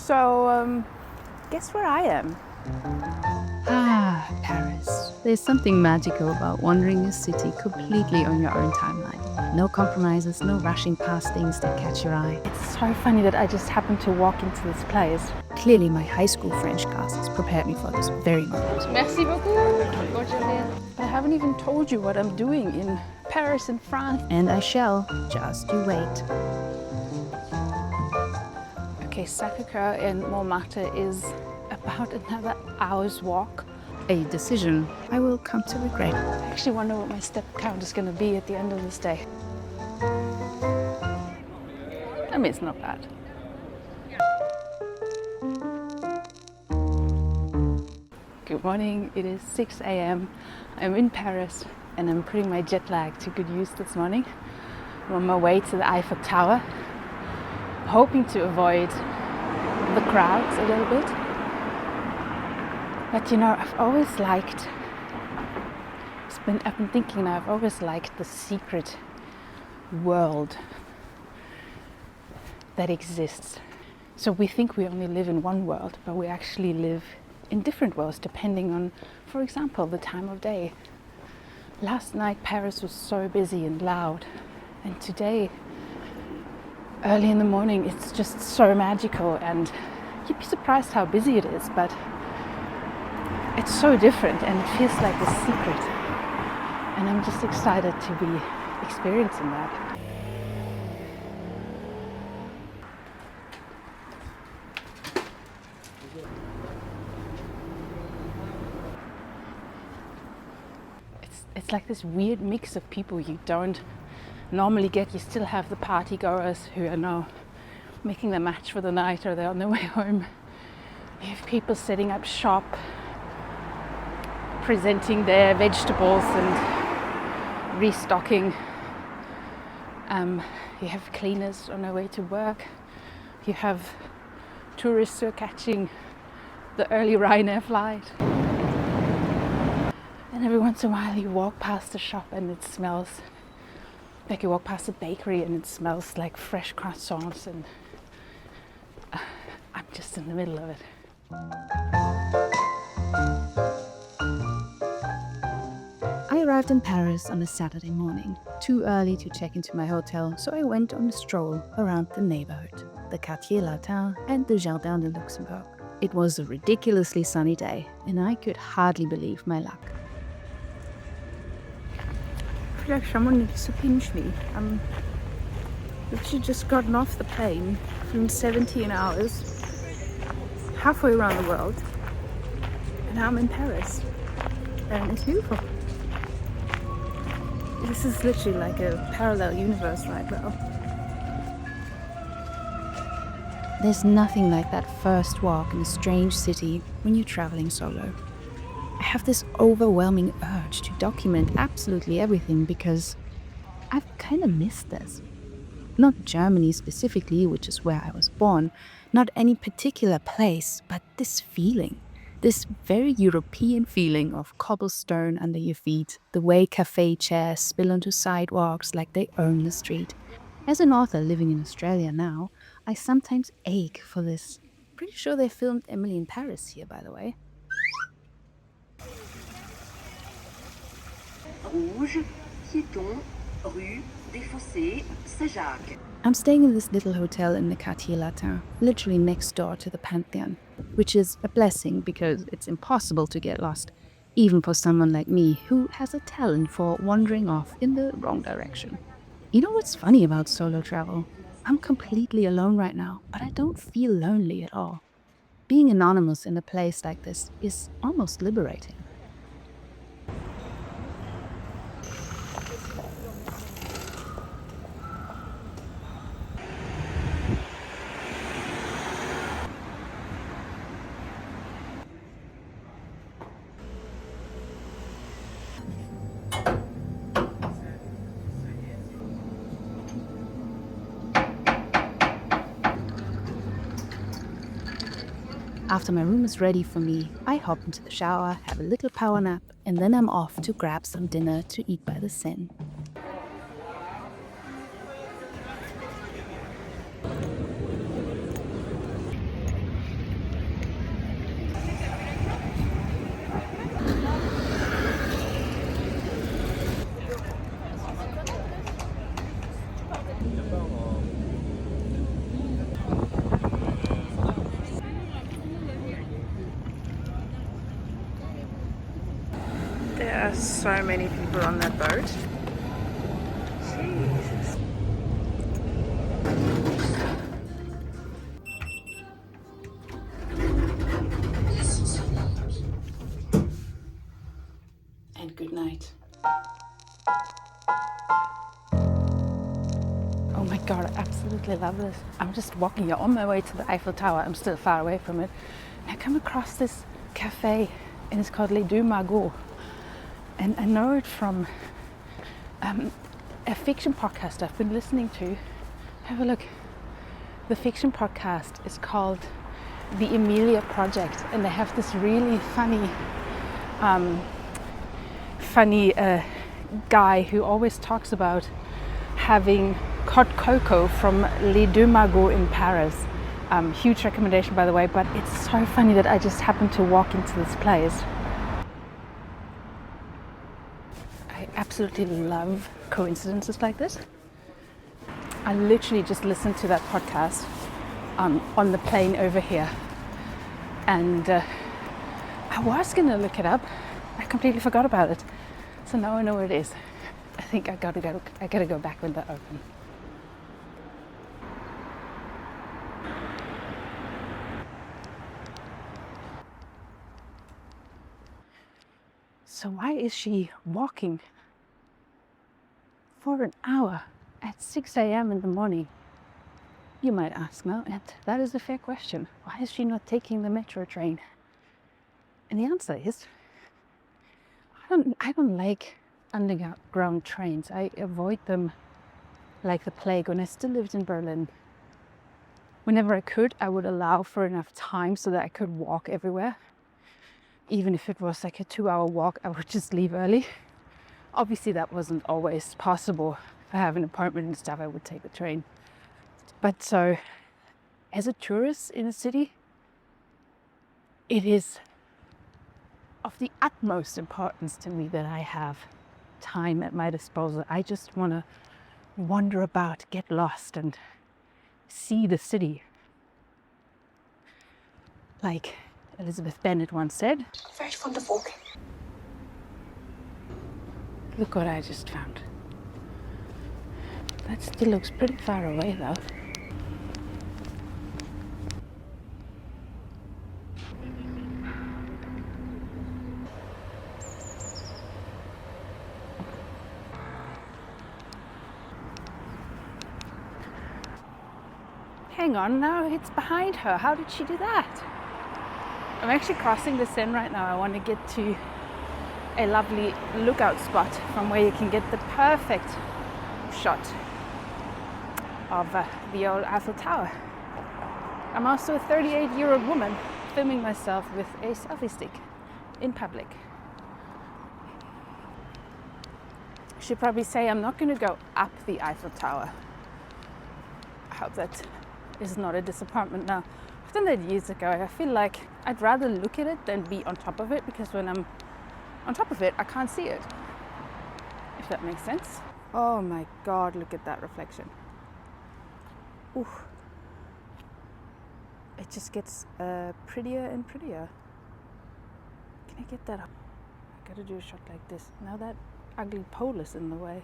So, guess where I am? Ah, Paris. There's something magical about wandering a city completely on your own timeline. No compromises, no rushing past things that catch your eye. It's so funny that I just happened to walk into this place. Clearly, my high school French classes prepared me for this very moment. Merci beaucoup. Bonne journée. But I haven't even told you what I'm doing in Paris in France. And I shall. Just you wait. Okay, Sacré-Cœur in Montmartre is about another hour's walk. A decision I will come to regret. I actually wonder what my step count is going to be at the end of this day. I mean, it's not bad. Good morning, it is 6 a.m. I'm in Paris and I'm putting my jet lag to good use this morning. I'm on my way to the Eiffel Tower, hoping to avoid the crowds a little bit. But you know, I've been thinking now, I've always liked the secret world that exists. So we think we only live in one world, but we actually live in different worlds depending on, for example, the time of day. Last night Paris was so busy and loud, and today, early in the morning, it's just so magical, and you'd be surprised how busy it is, but it's so different and it feels like a secret. And I'm just excited to be experiencing that. It's like this weird mix of people you don't normally get. You still have the party goers who are now making their match for the night or they're on their way home. You have people setting up shop, presenting their vegetables and restocking. You have cleaners on their way to work. You have tourists who are catching the early Ryanair flight. And every once in a while you walk past a shop and it smells like you walk past a bakery and it smells like fresh croissants, and I'm just in the middle of it. I arrived in Paris on a Saturday morning, too early to check into my hotel, so I went on a stroll around the neighborhood, the Quartier Latin and the Jardin de Luxembourg. It was a ridiculously sunny day, and I could hardly believe my luck. I feel like someone needs to pinch me. We've just gotten off the plane from 17 hours, halfway around the world, and now I'm in Paris, and it's beautiful. This is literally like a parallel universe right now. There's nothing like that first walk in a strange city when you're traveling solo. I have this overwhelming urge to document absolutely everything because I've kind of missed this. Not Germany specifically, which is where I was born, not any particular place, but this feeling. This very European feeling of cobblestone under your feet, the way cafe chairs spill onto sidewalks like they own the street. As an author living in Australia now, I sometimes ache for this. Pretty sure they filmed Emily in Paris here, by the way. Rouge, piéton, rue des Fossés, Saint-Jacques. I'm staying in this little hotel in the Quartier Latin, literally next door to the Pantheon, which is a blessing because it's impossible to get lost, even for someone like me who has a talent for wandering off in the wrong direction. You know what's funny about solo travel? I'm completely alone right now, but I don't feel lonely at all. Being anonymous in a place like this is almost liberating. After my room is ready for me, I hop into the shower, have a little power nap, and then I'm off to grab some dinner to eat by the Seine. So many people on that boat. Jesus. And good night. Oh my god, I absolutely love this. I'm just walking here on my way to the Eiffel Tower. I'm still far away from it. And I come across this cafe and it's called Les Deux Magots. And I know it from a fiction podcast I've been listening to. Have a look. The fiction podcast is called The Emilia Project, and they have this really funny guy who always talks about having hot cocoa from Les Deux Magots in Paris. Huge recommendation, by the way, but it's so funny that I just happened to walk into this place. I absolutely love coincidences like this. I literally just listened to that podcast on the plane over here, and I was gonna look it up. I completely forgot about it, so now I know where it is. I think I gotta go back when they're open. So why is she walking for an hour at 6 a.m. in the morning? You might ask now, and that is a fair question. Why is she not taking the metro train? And the answer is, I don't like underground trains. I avoid them like the plague. When I still lived in Berlin, whenever I could, I would allow for enough time so that I could walk everywhere. Even if it was like a 2-hour walk, I would just leave early. Obviously that wasn't always possible. If I have an appointment and stuff, I would take the train. But so, as a tourist in a city, it is of the utmost importance to me that I have time at my disposal. I just want to wander about, get lost, and see the city. Like Elizabeth Bennet once said, Very fond of walking. Look what I just found. That still looks pretty far away though. Hang on, now it's behind her. How did she do that? I'm actually crossing the Seine right now. I want to get to a lovely lookout spot from where you can get the perfect shot of the old Eiffel Tower. I'm also a 38-year-old woman filming myself with a selfie stick in public. I should probably say I'm not going to go up the Eiffel Tower. I hope that is not a disappointment now. I've done that years ago. I feel like I'd rather look at it than be on top of it, because when I'm on top of it, I can't see it. If that makes sense. Oh my god, look at that reflection. Ooh. It just gets prettier and prettier. Can I get that up? I gotta do a shot like this. Now that ugly pole is in the way.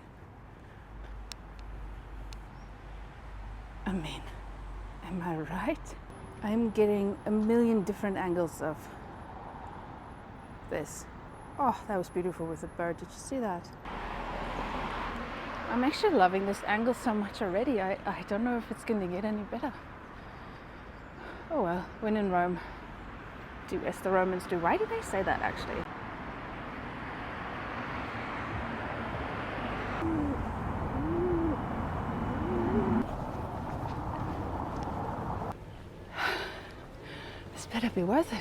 I mean, am I right? I'm getting a million different angles of this. Oh, that was beautiful with the bird. Did you see that? I'm actually loving this angle so much already. I don't know if it's going to get any better. Oh well, when in Rome, do as the Romans do. Why do they say that actually? This better be worth it.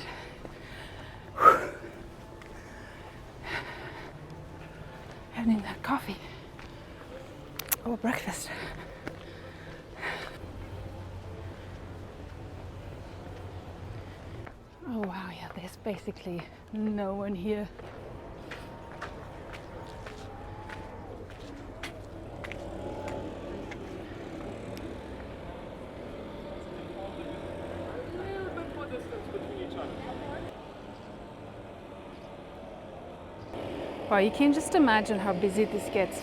Having that coffee or breakfast. Oh wow, yeah, there's basically no one here. Well, you can just imagine how busy this gets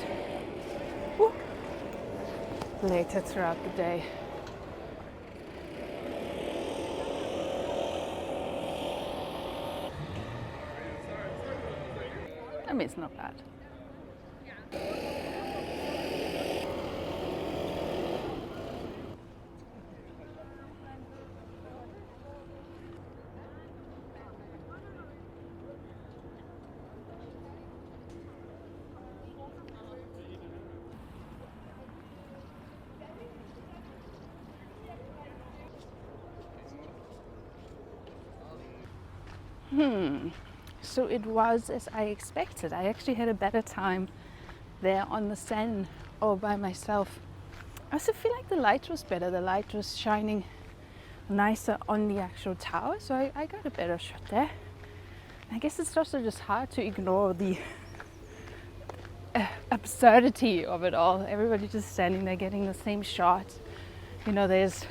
later throughout the day. I mean, it's not bad. So it was as I expected. I actually had a better time there on the Seine all by myself. I also feel like the light was better. The light was shining nicer on the actual tower, so I got a better shot there. I guess it's also just hard to ignore the absurdity of it all. Everybody just standing there getting the same shot. You know, there's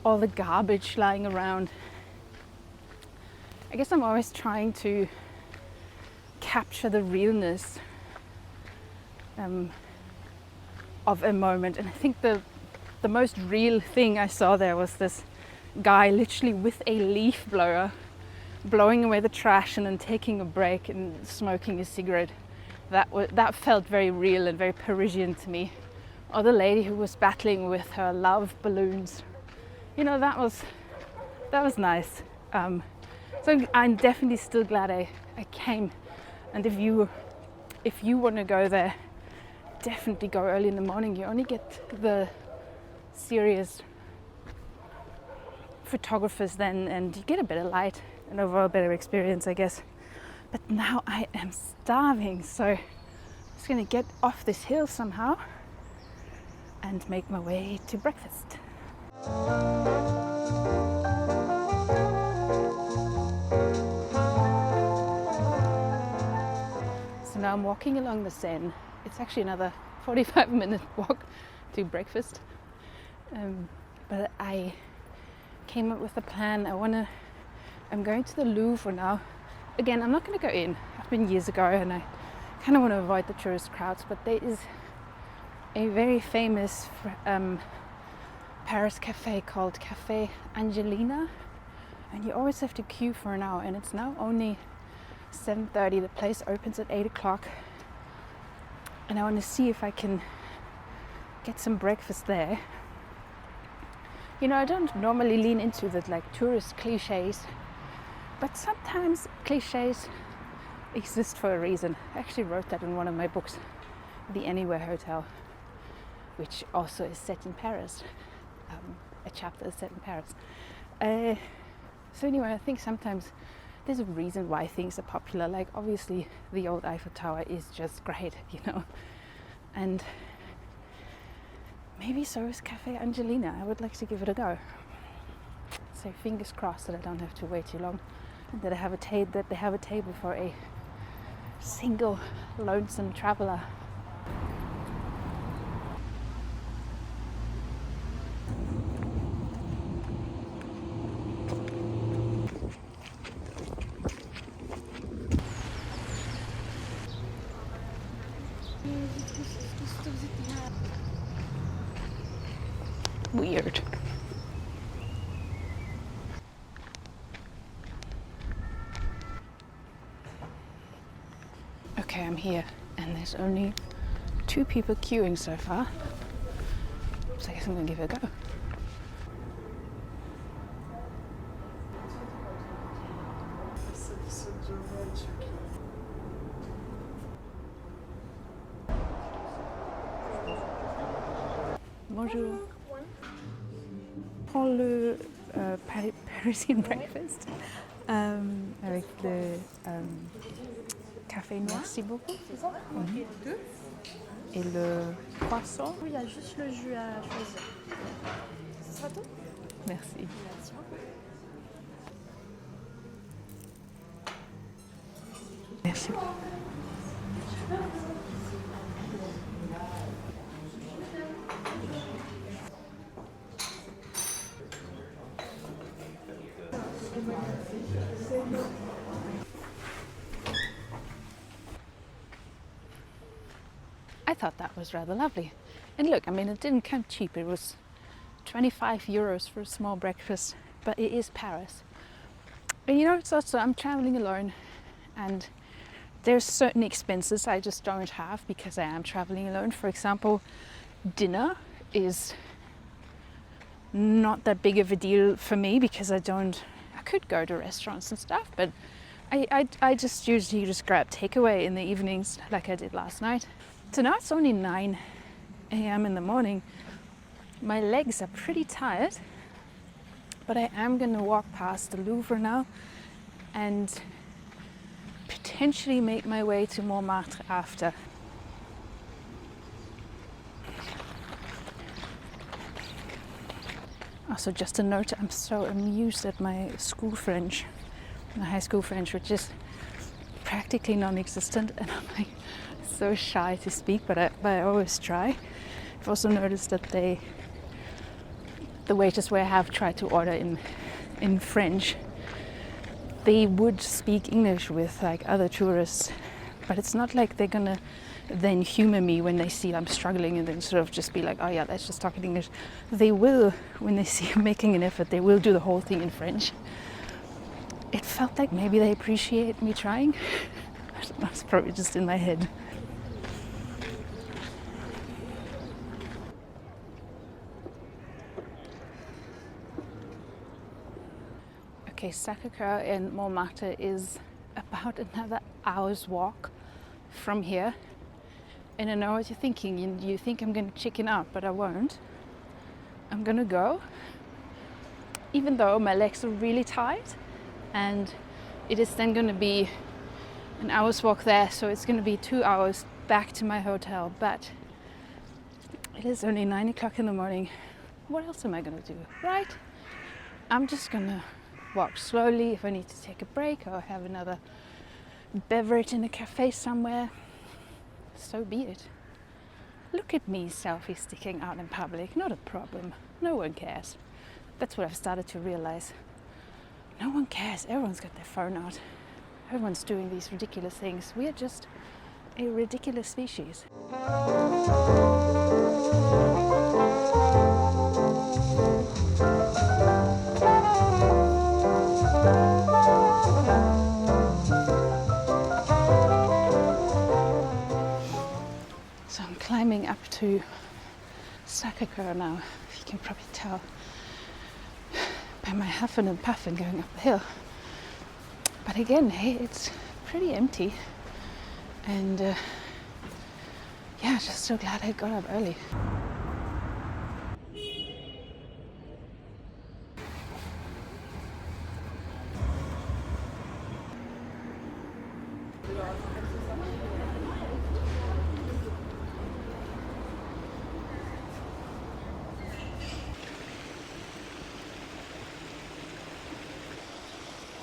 all the garbage lying around. I guess I'm always trying to capture the realness of a moment, and I think the most real thing I saw there was this guy literally with a leaf blower blowing away the trash and then taking a break and smoking a cigarette. That felt very real and very Parisian to me. Or the lady who was battling with her love balloons. You know, that was nice. So I'm definitely still glad I came. And if you want to go there, definitely go early in the morning. You only get the serious photographers then, and you get a better light and overall better experience, I guess. But now I am starving, so I'm just gonna get off this hill somehow and make my way to breakfast. So now I'm walking along the Seine. It's actually another 45-minute walk to breakfast. But I came up with a plan. I'm going to the Louvre now. Again, I'm not going to go in. I've been years ago and I kind of want to avoid the tourist crowds, but there is a very famous Paris cafe called Café Angélina, and you always have to queue for an hour, and it's now only 7:30. The place opens at 8 o'clock, and I want to see if I can get some breakfast there. You know, I don't normally lean into the tourist cliches, but sometimes cliches exist for a reason. I actually wrote that in one of my books, The Anywhere Hotel, which also is set in Paris. A chapter is set in Paris. So anyway, I think sometimes there's a reason why things are popular. Like obviously the old Eiffel Tower is just great, you know. And maybe so is Café Angélina. I would like to give it a go. So fingers crossed that I don't have to wait too long, and that they have a table for a single lonesome traveler. Weird. Okay, I'm here, and there's only 2 people queuing so far, so I guess I'm gonna give it a go. Bonjour. Prends le Parisian breakfast avec le café noir. Merci beaucoup. Et le croissant. Oui, il y a juste le jus à choisir. Ce sera tout? Merci. Merci beaucoup. Merci. thought that was rather lovely. And look, I mean, it didn't come cheap. It was 25 euros for a small breakfast, but it is Paris. And you know, it's also, I'm traveling alone, and there's certain expenses I just don't have because I am traveling alone. For example, dinner is not that big of a deal for me because I could go to restaurants and stuff, but I just usually just grab takeaway in the evenings like I did last night. So now it's only 9 a.m. in the morning. My legs are pretty tired, but I am going to walk past the Louvre now and potentially make my way to Montmartre after. Also, just a note, I'm so amused at my school French, my high school French, which is practically non-existent, and I'm like so shy to speak, but I always try. I've also noticed that the waiters where I have tried to order in French, they would speak English with like other tourists, but it's not like they're gonna then humor me when they see I'm struggling and then sort of just be like, oh yeah, let's just talk in English. They will, when they see I'm making an effort, they will do the whole thing in French. It felt like maybe they appreciate me trying. I don't know, it's probably just in my head. Okay, Sacré-Cœur in Montmartre is about another hour's walk from here. And I know what you're thinking. You think I'm going to chicken out, but I won't. I'm going to go, even though my legs are really tight. And it is then going to be an hour's walk there, so it's going to be 2 hours back to my hotel. But it is only 9 o'clock in the morning. What else am I going to do, right? I'm just going to walk slowly. If I need to take a break or have another beverage in a cafe somewhere, so be it. Look at me, selfie sticking out in public. Not a problem. No one cares. That's what I've started to realize. No one cares. Everyone's got their phone out. Everyone's doing these ridiculous things. We are just a ridiculous species. So I'm climbing up to Sacré-Cœur now, if you can probably tell by my huffing and puffing going up the hill. But again, hey, it's pretty empty, and yeah, just so glad I got up early.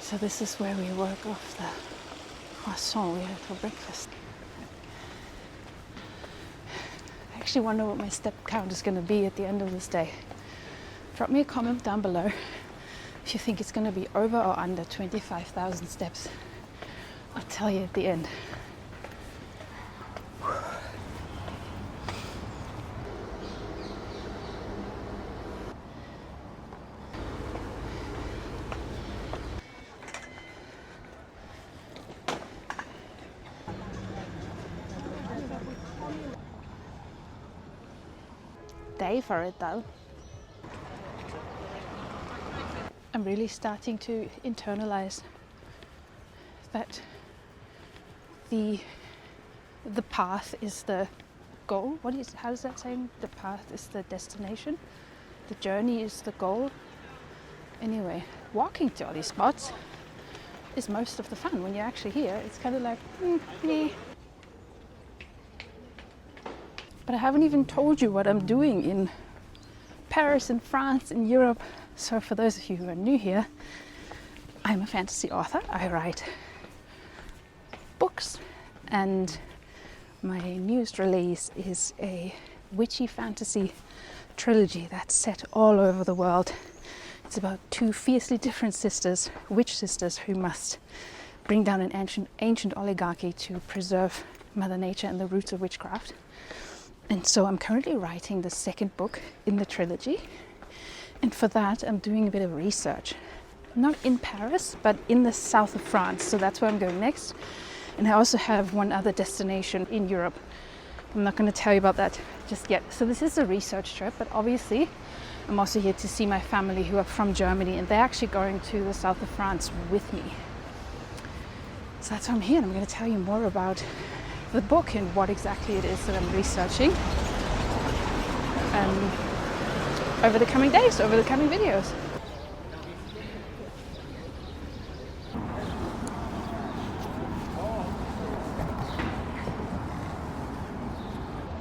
So this is where we work off the croissant we had for breakfast. I actually wonder what my step count is going to be at the end of this day. Drop me a comment down below if you think it's going to be over or under 25,000 steps. I'll tell you at the end. Day for it though. I'm really starting to internalize that the path is the goal. How does that say? The path is the destination. The journey is the goal. Anyway, walking to all these spots is most of the fun. When you're actually here, it's kind of like, meh. But I haven't even told you what I'm doing in Paris, in France, in Europe. So for those of you who are new here, I'm a fantasy author. I write books, and my newest release is a witchy fantasy trilogy that's set all over the world. It's about two fiercely different sisters, witch sisters, who must bring down an ancient oligarchy to preserve Mother Nature and the roots of witchcraft. And so I'm currently writing the second book in the trilogy. And for that, I'm doing a bit of research. Not in Paris, but in the south of France. So that's where I'm going next. And I also have one other destination in Europe. I'm not going to tell you about that just yet. So this is a research trip, but obviously I'm also here to see my family who are from Germany, and they're actually going to the south of France with me. So that's why I'm here, and I'm going to tell you more about the book and what exactly it is that I'm researching over the coming days, over the coming videos.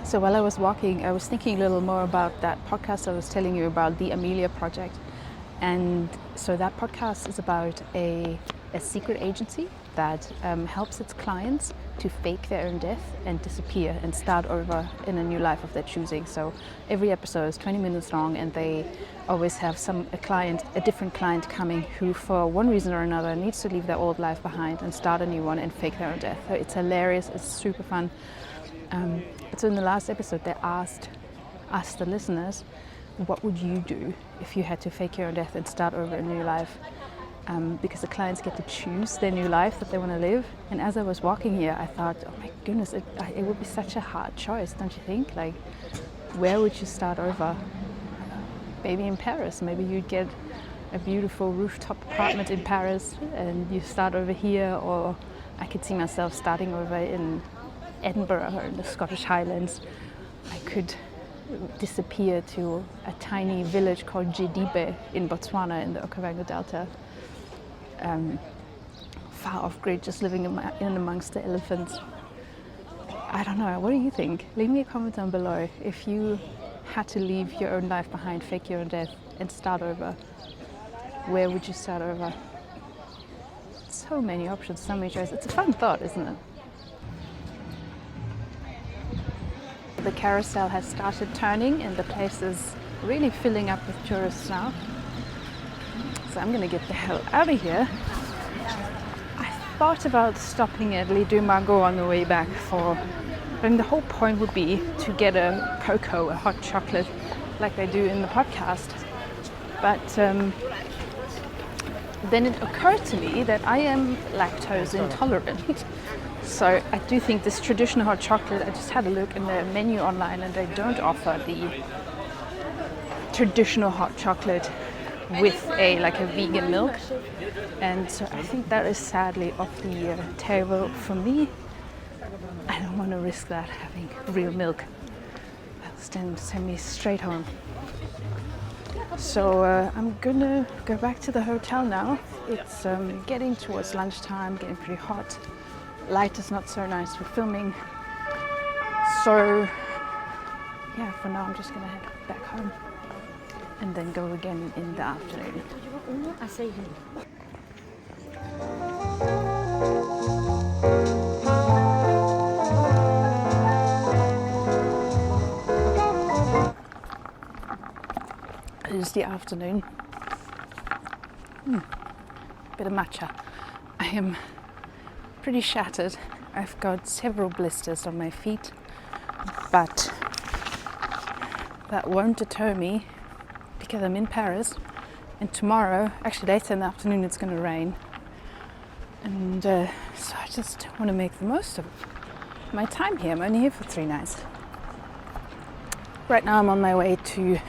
So while I was walking, I was thinking a little more about that podcast I was telling you about, the Amelia Project. And so that podcast is about a secret agency that helps its clients to fake their own death and disappear and start over in a new life of their choosing. So every episode is 20 minutes long, and they always have a different client coming who for one reason or another needs to leave their old life behind and start a new one and fake their own death. So it's hilarious, it's super fun. So in the last episode, they asked the listeners, what would you do if you had to fake your own death and start over a new life? Because the clients get to choose their new life that they want to live. And as I was walking here, I thought, oh my goodness, it would be such a hard choice, don't you think? Like, where would you start over? Maybe in Paris. Maybe you'd get a beautiful rooftop apartment in Paris and you start over here. Or I could see myself starting over in Edinburgh or in the Scottish Highlands. I could disappear to a tiny village called Gedibe in Botswana in the Okavango Delta. Far off grid, just living in amongst the elephants. I don't know, what do you think? Leave me a comment down below. If you had to leave your own life behind, fake your own death and start over, where would you start over? So many options, so many choices. It's a fun thought, isn't it? The carousel has started turning and the place is really filling up with tourists now. So I'm gonna get the hell out of here. I thought about stopping at Les Deux Margots on the way back and the whole point would be to get a cocoa, a hot chocolate, like they do in the podcast. But then it occurred to me that I am lactose intolerant. So I do think this traditional hot chocolate, I just had a look in the menu online and they don't offer the traditional hot chocolate with a vegan milk. And so I think that is sadly off the table for me. I don't want to risk that, having real milk. That'll send me straight home. So I'm gonna go back to the hotel now. It's getting towards lunchtime, getting pretty hot. Light is not so nice for filming. So yeah, for now I'm just gonna head back home and then go again in the afternoon. It is the afternoon. Bit of matcha. I am pretty shattered. I've got several blisters on my feet, but that won't deter me because I'm in Paris, and tomorrow, actually later in the afternoon, it's going to rain, and so I just want to make the most of my time here. I'm only here for 3 nights. Right now I'm on my way to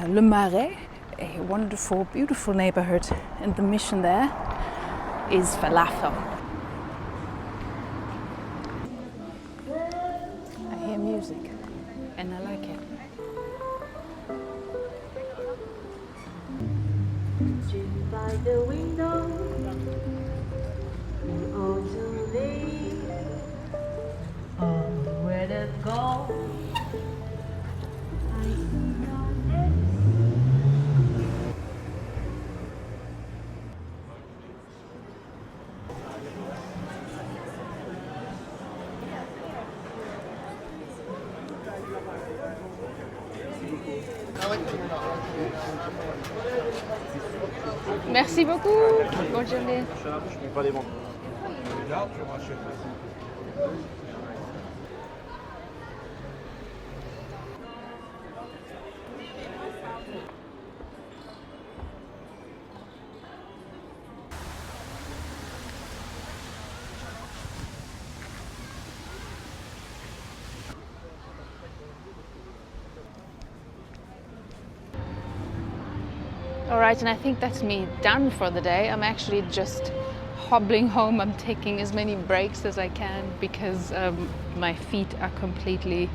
Le Marais, a wonderful, beautiful neighborhood, and the mission there is Falafel. I hear music and I like it. By the window, oh to me, oh where to go. I see your lips. Merci beaucoup. Bonne journée. All right, and I think that's me done for the day. I'm actually just hobbling home. I'm taking as many breaks as I can because my feet are completely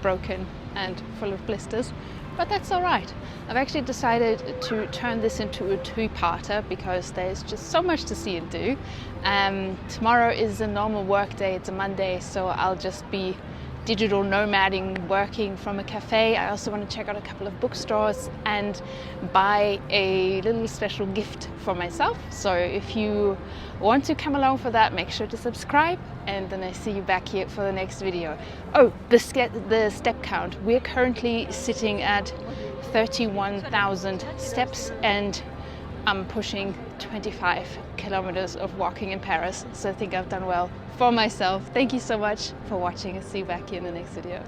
broken and full of blisters, but that's all right. I've actually decided to turn this into a two-parter because there's just so much to see and do. Tomorrow is a normal work day, it's a Monday, so I'll just be digital nomading, working from a cafe. I also want to check out a couple of bookstores and buy a little special gift for myself. So if you want to come along for that, make sure to subscribe, and then I see you back here for the next video. Oh, the step count. We're currently sitting at 31,000 steps and I'm pushing 25 kilometers of walking in Paris, so I think I've done well for myself. Thank you so much for watching. I'll see you back here in the next video.